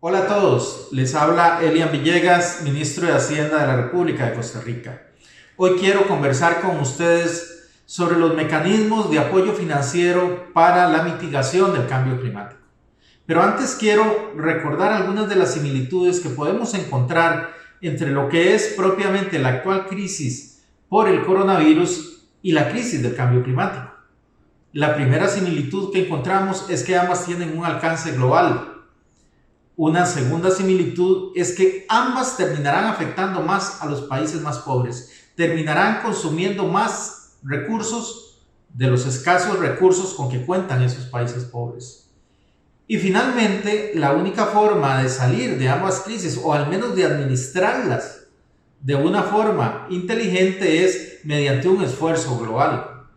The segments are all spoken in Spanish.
Hola a todos, les habla Elian Villegas, ministro de Hacienda de la República de Costa Rica. Hoy quiero conversar con ustedes sobre los mecanismos de apoyo financiero para la mitigación del cambio climático. Pero antes quiero recordar algunas de las similitudes que podemos encontrar entre lo que es propiamente la actual crisis por el coronavirus y la crisis del cambio climático. La primera similitud que encontramos es que ambas tienen un alcance global. Una segunda similitud es que ambas terminarán afectando más a los países más pobres, terminarán consumiendo más recursos de los escasos recursos con que cuentan esos países pobres. Y finalmente, la única forma de salir de ambas crisis, o al menos de administrarlas de una forma inteligente, es mediante un esfuerzo global.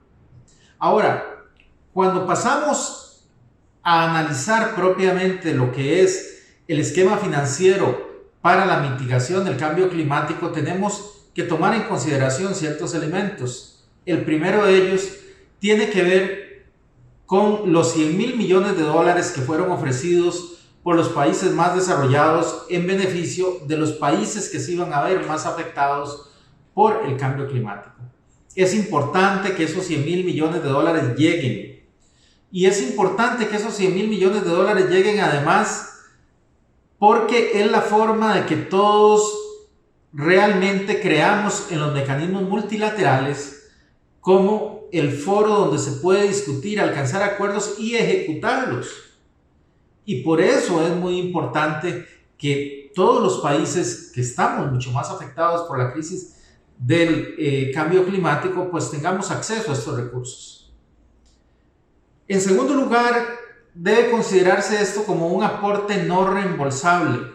Ahora, cuando pasamos a analizar propiamente lo que es el esquema financiero para la mitigación del cambio climático, tenemos que tomar en consideración ciertos elementos. El primero de ellos tiene que ver con los 100.000 millones de dólares que fueron ofrecidos por los países más desarrollados en beneficio de los países que se iban a ver más afectados por el cambio climático. Es importante que esos 100.000 millones de dólares lleguen. Y es importante que esos 100.000 millones de dólares lleguen además porque es la forma de que todos realmente creamos en los mecanismos multilaterales como el foro donde se puede discutir, alcanzar acuerdos y ejecutarlos. Y por eso es muy importante que todos los países que estamos mucho más afectados por la crisis del cambio climático, pues tengamos acceso a estos recursos. En segundo lugar, debe considerarse esto como un aporte no reembolsable.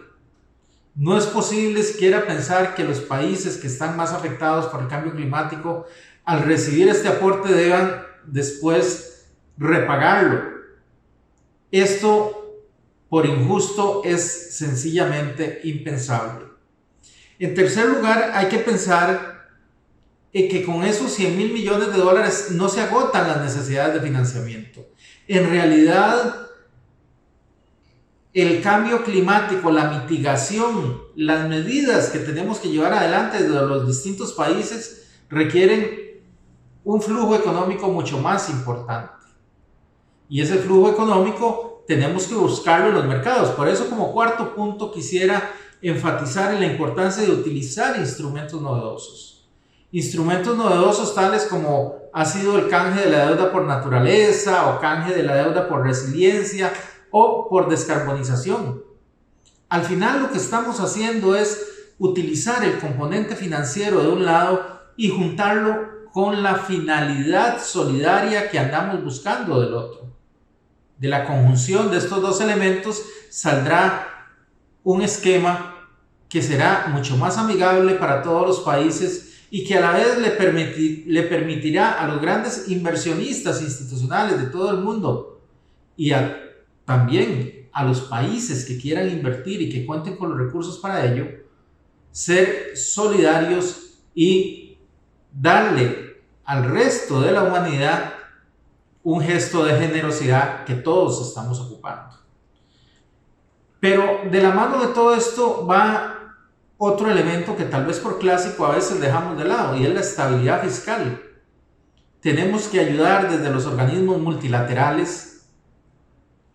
No es posible siquiera pensar que los países que están más afectados por el cambio climático, al recibir este aporte, deban después repagarlo. Esto, por injusto, es sencillamente impensable. En tercer lugar, hay que pensar que con esos 100.000 millones de dólares no se agotan las necesidades de financiamiento. En realidad, el cambio climático, la mitigación, las medidas que tenemos que llevar adelante de los distintos países requieren un flujo económico mucho más importante. Y ese flujo económico tenemos que buscarlo en los mercados. Por eso, como cuarto punto, quisiera enfatizar en la importancia de utilizar instrumentos novedosos. Instrumentos novedosos tales como ha sido el canje de la deuda por naturaleza o canje de la deuda por resiliencia o por descarbonización. Al final lo que estamos haciendo es utilizar el componente financiero de un lado y juntarlo con la finalidad solidaria que andamos buscando del otro. De la conjunción de estos dos elementos saldrá un esquema que será mucho más amigable para todos los países y que a la vez le permitirá a los grandes inversionistas institucionales de todo el mundo y también a los países que quieran invertir y que cuenten con los recursos para ello, ser solidarios y darle al resto de la humanidad un gesto de generosidad que todos estamos ocupando. Pero de la mano de todo esto va otro elemento que tal vez por clásico a veces dejamos de lado, y es la estabilidad fiscal. Tenemos que ayudar desde los organismos multilaterales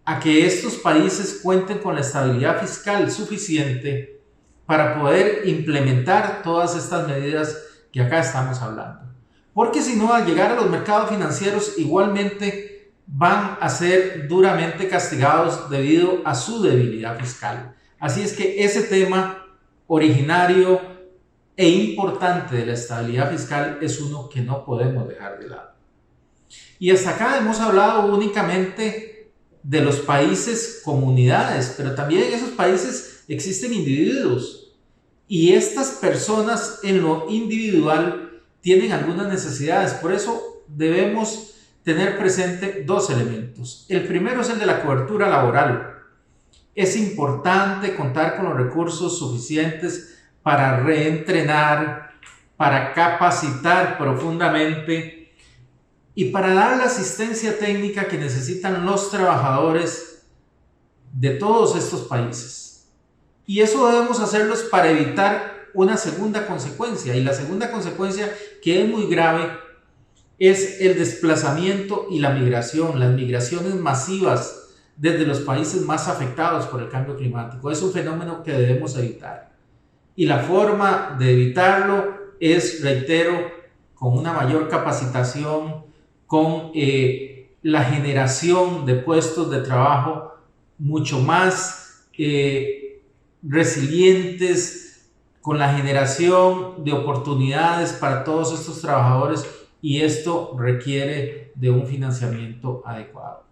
a que estos países cuenten con la estabilidad fiscal suficiente para poder implementar todas estas medidas que acá estamos hablando. Porque si no, al llegar a los mercados financieros igualmente van a ser duramente castigados debido a su debilidad fiscal. Así es que ese tema originario e importante de la estabilidad fiscal es uno que no podemos dejar de lado. Y hasta acá hemos hablado únicamente de los países comunidades, pero también en esos países existen individuos y estas personas en lo individual tienen algunas necesidades. Por eso debemos tener presente dos elementos. El primero es el de la cobertura laboral. Es importante contar con los recursos suficientes para reentrenar, para capacitar profundamente y para dar la asistencia técnica que necesitan los trabajadores de todos estos países. Y eso debemos hacerlos para evitar una segunda consecuencia. Y la segunda consecuencia, que es muy grave, es el desplazamiento y la migración, las migraciones masivas desde los países más afectados por el cambio climático. Es un fenómeno que debemos evitar. Y la forma de evitarlo es, reitero, con una mayor capacitación, con la generación de puestos de trabajo mucho más resilientes, con la generación de oportunidades para todos estos trabajadores, y esto requiere de un financiamiento adecuado.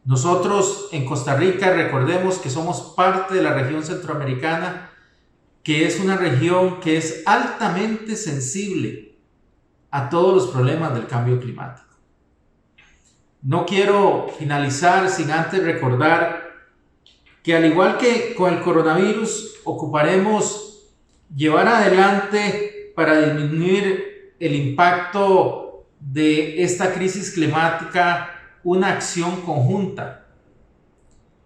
Nosotros en Costa Rica, recordemos que somos parte de la región centroamericana, que es una región que es altamente sensible a todos los problemas del cambio climático. No quiero finalizar sin antes recordar que, al igual que con el coronavirus, ocuparemos llevar adelante para disminuir el impacto de esta crisis climática una acción conjunta,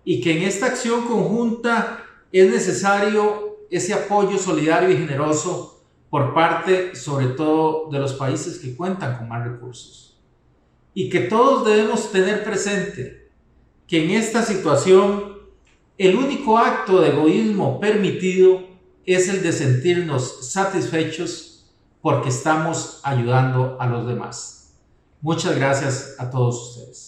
y que en esta acción conjunta es necesario ese apoyo solidario y generoso por parte, sobre todo, de los países que cuentan con más recursos, y que todos debemos tener presente que en esta situación el único acto de egoísmo permitido es el de sentirnos satisfechos porque estamos ayudando a los demás. Muchas gracias a todos ustedes.